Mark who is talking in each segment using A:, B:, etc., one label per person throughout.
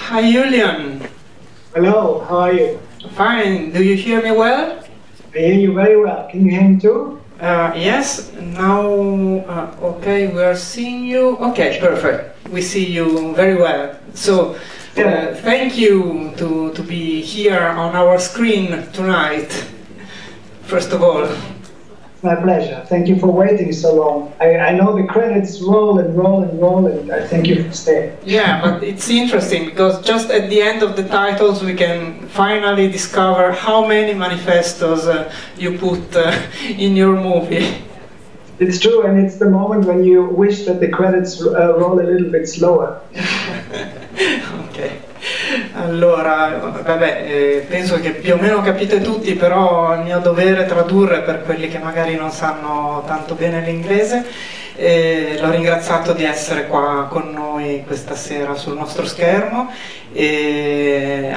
A: Hi Julian.
B: Hello, how are you?
A: Fine. Do you hear me well?
B: I hear you very well. Can you hear me too?
A: Yes. Now, okay, we are seeing you. Okay, perfect. We see you very well. So, thank you to be here on our screen tonight. First of all.
B: My pleasure. Thank you for waiting so long. I know the credits roll and roll and roll, and I thank you for staying.
A: Yeah, but it's interesting because just at the end of the titles we can finally discover how many manifestos you put in your movie.
B: It's true, and it's the moment when you wish that the credits roll a little bit slower.
A: Ok. Allora, vabbè, penso che più o meno capite tutti, però è il mio dovere tradurre per quelli che magari non sanno tanto bene l'inglese. L'ho ringraziato di essere qua con noi questa sera sul nostro schermo e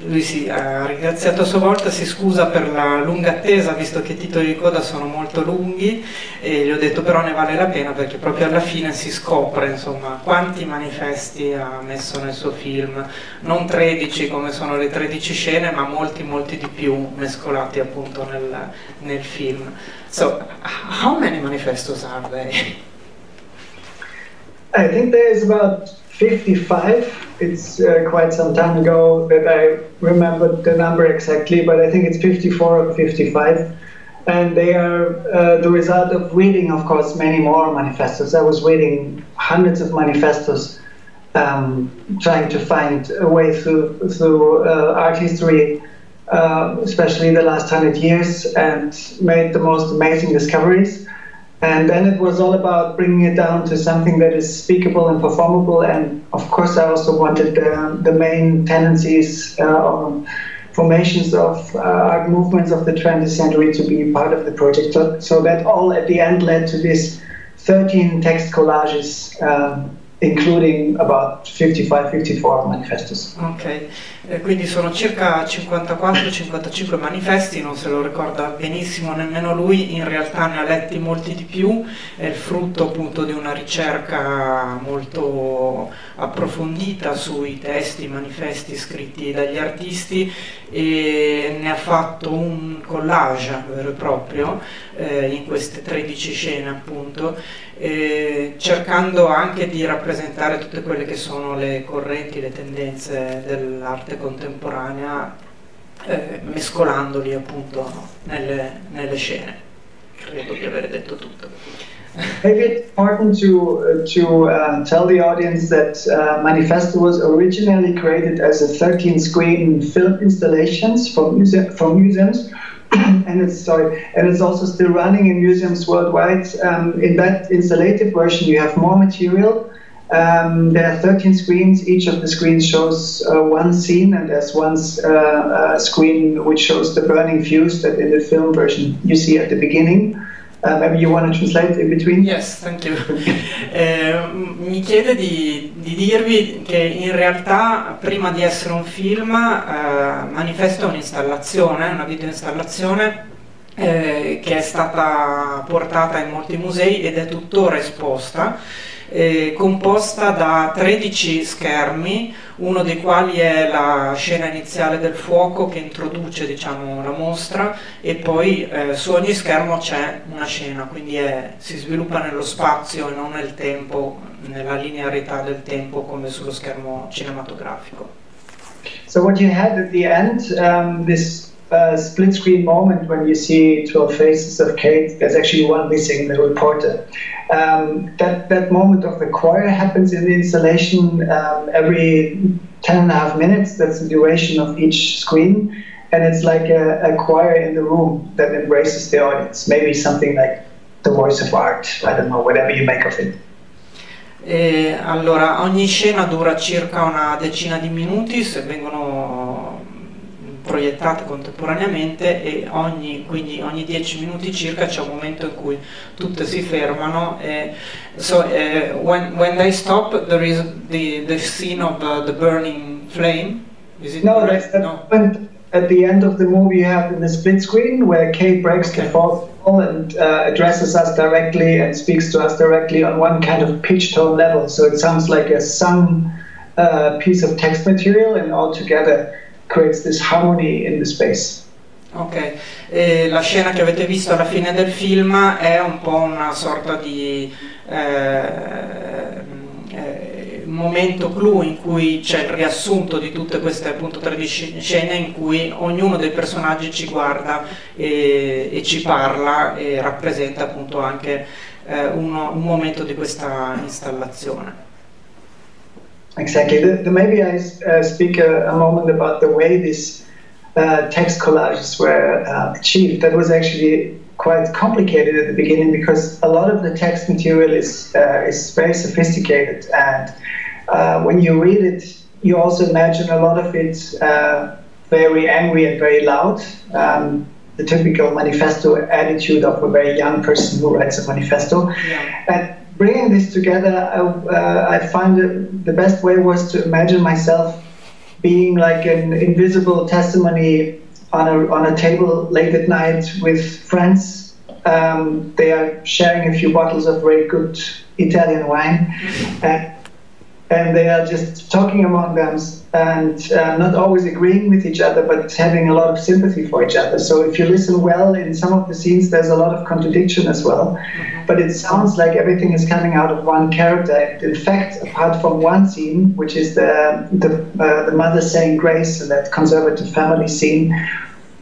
A: lui ha ringraziato a sua volta, si scusa per la lunga attesa visto che i titoli di coda sono molto lunghi e gli ho detto però ne vale la pena perché proprio alla fine si scopre insomma quanti manifesti ha messo nel suo film, non 13 come sono le 13 scene ma molti di più mescolati appunto nel film. So, how many manifestos are there?
B: I think there's about 55. It's quite some time ago that I remembered the number exactly, but I think it's 54 or 55. And they are the result of reading, of course, many more manifestos. I was reading hundreds of manifestos, trying to find a way through art history, especially the last 100 years, and made the most amazing discoveries. And then it was all about bringing it down to something that is speakable and performable. And of course, I also wanted the main tendencies or formations of art movements of the 20th century to be part of the project. So that all at the end led to these 13 text collages, including about 55-54 manifestos.
A: Ok, quindi sono circa 54-55 manifesti, non se lo ricorda benissimo nemmeno lui, in realtà ne ha letti molti di più, è il frutto appunto di una ricerca molto approfondita sui testi, manifesti scritti dagli artisti e ne ha fatto un collage vero e proprio in queste 13 scene appunto, cercando anche di rappresentare tutte quelle che sono le correnti, le tendenze dell'arte contemporanea, mescolandoli appunto nelle scene. Credo di aver detto tutto.
B: Maybe it's important to tell the audience that Manifesto was originally created as a 13-screen film installations for museums. And it's also still running in museums worldwide. In that installative version, you have more material. There are 13 screens. Each of the screens shows one scene, and there's one screen which shows the burning fuse that in the film version you see at the beginning. Maybe you want to translate in between?
A: Yes, thank you. Mi chiede di dirvi che in realtà prima di essere un film Manifesto è un'installazione, una videoinstallazione che è stata portata in molti musei ed è tuttora esposta, composta da 13 schermi, uno dei quali è la scena iniziale del fuoco che introduce diciamo, la mostra e poi su ogni schermo c'è una scena, quindi si sviluppa nello spazio e non nel tempo, nella linearità del tempo come sullo schermo cinematografico.
B: So what you had at the end, this split screen moment when you see 12 faces of Kate, there's actually one missing, the reporter. That moment of the choir happens in the installation every 10.5 minutes. That's the duration of each screen, and it's like a choir in the room that embraces the audience. Maybe something like the voice of art, I don't know, whatever you make of it.
A: Allora, ogni scena dura circa una decina di minuti se vengono proiettate contemporaneamente e quindi ogni 10 minuti circa c'è un momento in cui tutte si fermano e when they stop there is the scene of the burning flame. Is it
B: no,
A: correct?
B: No. At the end of the movie you have in the split screen where Kate breaks the fourth wall and addresses us directly and speaks to us directly on one kind of pitch tone level, so it sounds like a sung piece of text material, and all together creates this harmony in the space.
A: Ok, e la scena che avete visto alla fine del film è un po' una sorta di momento clou in cui c'è il riassunto di tutte queste appunto 13 scene in cui ognuno dei personaggi ci guarda e ci parla e rappresenta appunto anche un momento di questa installazione.
B: Exactly. Maybe I speak a moment about the way these text collages were achieved. That was actually quite complicated at the beginning because a lot of the text material is very sophisticated, and when you read it, you also imagine a lot of it very angry and very loud. The typical manifesto attitude of a very young person who writes a manifesto. Yeah. And bringing this together, I find the best way was to imagine myself being like an invisible testimony on a table late at night with friends. They are sharing a few bottles of very good Italian wine, and they are just talking among them and not always agreeing with each other, but having a lot of sympathy for each other. So if you listen well, in some of the scenes there's a lot of contradiction as well, but it sounds like everything is coming out of one character. In fact, apart from one scene, which is the mother saying grace, that conservative family scene,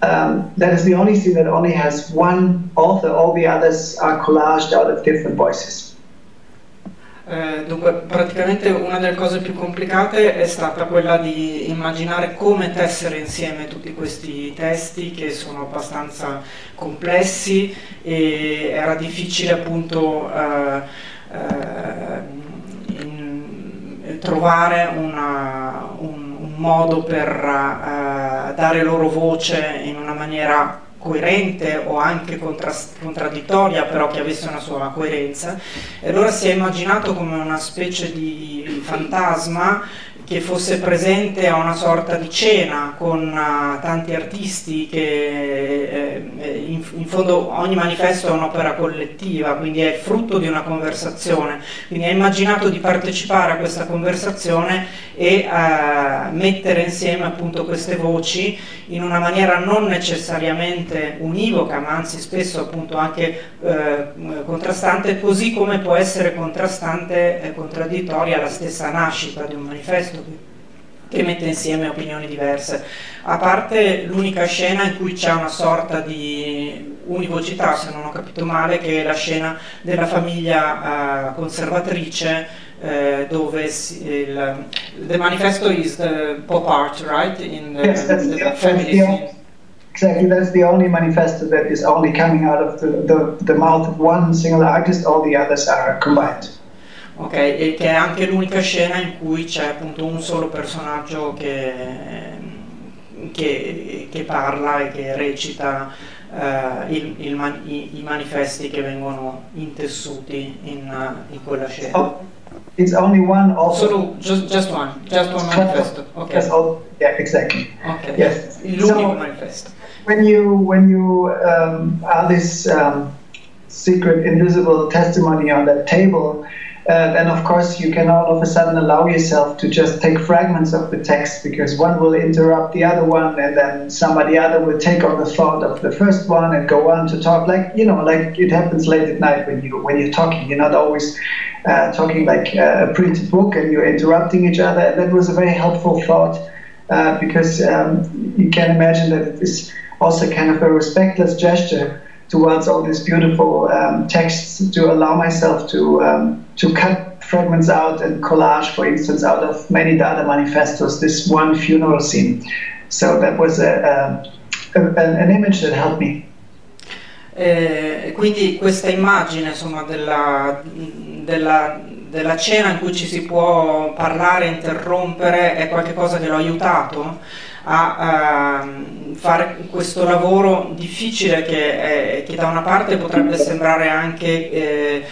B: that is the only scene that only has one author. All the others are collaged out of different voices.
A: Dunque, praticamente una delle cose più complicate è stata quella di immaginare come tessere insieme tutti questi testi che sono abbastanza complessi, e era difficile appunto trovare un modo per dare loro voce in una maniera coerente o anche contraddittoria, però che avesse una sua coerenza, e allora si è immaginato come una specie di fantasma che fosse presente a una sorta di cena con tanti artisti, che in fondo ogni manifesto è un'opera collettiva, quindi è frutto di una conversazione, quindi ha immaginato di partecipare a questa conversazione e mettere insieme appunto queste voci in una maniera non necessariamente univoca, ma anzi spesso appunto anche contrastante, così come può essere contrastante e contraddittoria la stessa nascita di un manifesto che mette insieme opinioni diverse, a parte l'unica scena in cui c'è una sorta di univocità, se non ho capito male, che è la scena della famiglia conservatrice, dove the manifesto is the pop art, right? In the,
B: yes,
A: the family scene.
B: Exactly, that's the only manifesto that is only coming out of the mouth of one single artist. All the others are combined.
A: Ok, e che è anche l'unica scena in cui c'è appunto un solo personaggio che parla e che recita i manifesti che vengono intessuti in quella scena.
B: Oh, it's only one also.
A: Solo, just one manifesto. Okay.
B: Yeah, exactly.
A: Okay.
B: Yes.
A: L'unico manifesto.
B: When you are this secret, invisible testimony on that table, then of course you can all of a sudden allow yourself to just take fragments of the text, because one will interrupt the other one, and then somebody other will take on the thought of the first one and go on to talk, like like it happens late at night when you're talking. You're not always talking like a printed book, and you're interrupting each other. And that was a very helpful thought, because you can imagine that it is also kind of a respectless gesture towards all these beautiful texts, to allow myself to cut fragments out and collage, for instance, out of many Dada manifestos, this one funeral scene. So that was an image that helped me.
A: Quindi questa immagine, insomma, della cena in cui ci si può parlare, interrompere, è qualcosa che l'ho aiutato a fare questo lavoro difficile che da una parte potrebbe sembrare anche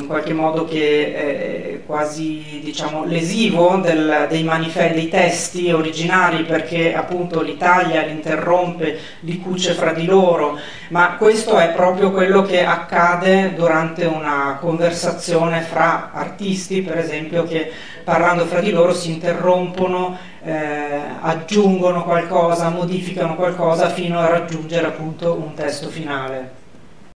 A: in qualche modo che è quasi, diciamo, lesivo dei testi originari, perché appunto l'Italia li interrompe, li cuce fra di loro, ma questo è proprio quello che accade durante una conversazione fra artisti, per esempio, che parlando fra di loro si interrompono, aggiungono qualcosa, modificano qualcosa fino a raggiungere appunto un testo finale.